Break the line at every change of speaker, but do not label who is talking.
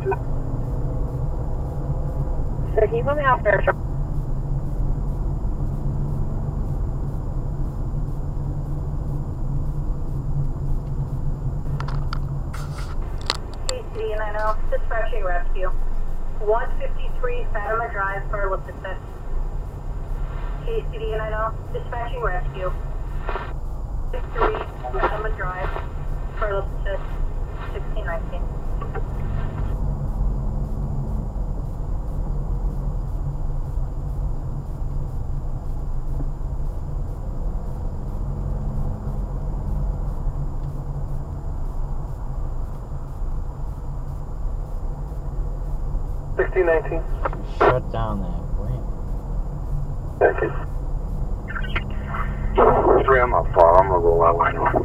Sir, can you put me out for a short?
KCD 90, dispatching rescue. 153 Fatima Drive, Garland Assist. KCD 90, dispatching rescue. 63 Fatima Drive, Garland Assist, 1619.
Shut down that ramp.
Thank you. 3, I'm not far. I'm gonna go that way now.